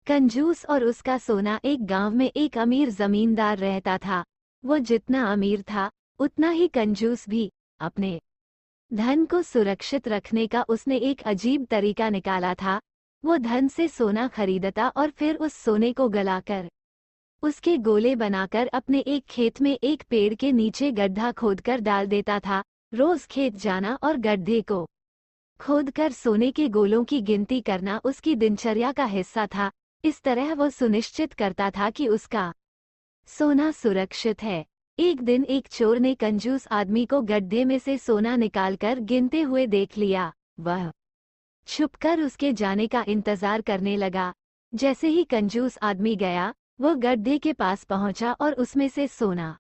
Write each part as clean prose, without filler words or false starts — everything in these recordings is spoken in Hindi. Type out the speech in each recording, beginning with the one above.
कंजूस और उसका सोना। एक गांव में एक अमीर जमींदार रहता था। वो जितना अमीर था उतना ही कंजूस भी। अपने धन को सुरक्षित रखने का उसने एक अजीब तरीका निकाला था। वो धन से सोना खरीदता और फिर उस सोने को गलाकर उसके गोले बनाकर अपने एक खेत में एक पेड़ के नीचे गड्ढा खोदकर डाल देता था। रोज खेत जाना और गड्ढे को खोदकर सोने के गोलों की गिनती करना उसकी दिनचर्या का हिस्सा था। इस तरह वो सुनिश्चित करता था कि उसका सोना सुरक्षित है। एक दिन एक चोर ने कंजूस आदमी को गड्ढे में से सोना निकालकर गिनते हुए देख लिया। वह छुपकर उसके जाने का इंतजार करने लगा। जैसे ही कंजूस आदमी गया, वो गड्ढे के पास पहुंचा और उसमें से सोना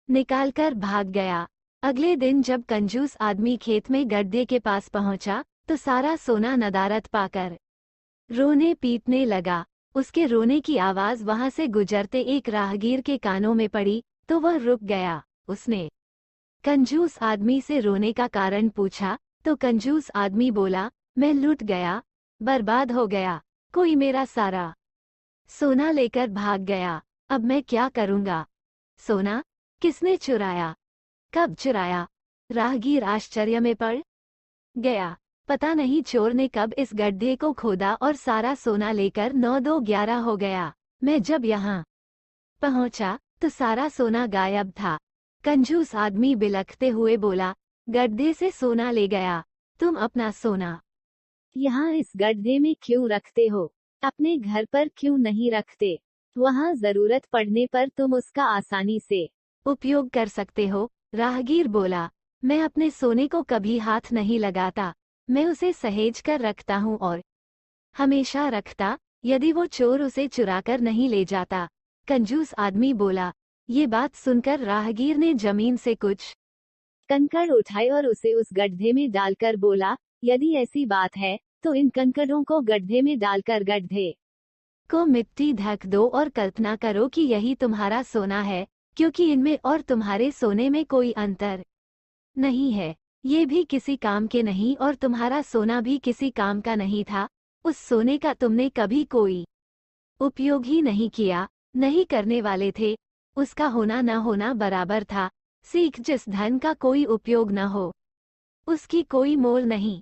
निकालकर भाग गया। अगले दिन जब कंजूस आदमी खेत में गड्ढे के पास पहुंचा, तो सारा सोना नदारद पाकर रोने पीटने लगा। उसके रोने की आवाज वहां से गुजरते एक राहगीर के कानों में पड़ी, तो वह रुक गया। उसने कंजूस आदमी से रोने का कारण पूछा, तो कंजूस आदमी बोला, मैं लूट गया, बर्बाद हो गया, कोई मेरा सारा सोना लेकर भाग गया। अब मैं क्या करूंगा? सोना किसने चुराया? कब चुराया? राहगीर आश्चर्य में पड़ गया। पता नहीं चोर ने कब इस गड्ढे को खोदा और सारा सोना लेकर 9-2-11 हो गया। मैं जब यहाँ पहुंचा तो सारा सोना गायब था। कंजूस आदमी बिलखते हुए बोला, गड्ढे से सोना ले गया, तुम अपना सोना यहाँ इस गड्ढे में क्यों रखते हो? अपने घर पर क्यों नहीं रखते? वहाँ जरूरत पड़ने पर तुम उसका आसानी से उपयोग कर सकते हो। राहगीर बोला, मैं अपने सोने को कभी हाथ नहीं लगाता, मैं उसे सहेज कर रखता हूँ और हमेशा रखता, यदि वो चोर उसे चुराकर नहीं ले जाता। कंजूस आदमी बोला। ये बात सुनकर राहगीर ने जमीन से कुछ कंकड़ उठाए और उसे उस गड्ढे में डालकर बोला, यदि ऐसी बात है तो इन कंकड़ों को गड्ढे में डालकर गड्ढे को मिट्टी ढक दो और कल्पना करो कि यही तुम्हारा सोना है, क्योंकि इनमें और तुम्हारे सोने में कोई अंतर नहीं है। ये भी किसी काम के नहीं और तुम्हारा सोना भी किसी काम का नहीं था। उस सोने का तुमने कभी कोई उपयोग ही नहीं किया, नहीं करने वाले थे। उसका होना न होना बराबर था। सीख, जिस धन का कोई उपयोग न हो उसकी कोई मोल नहीं।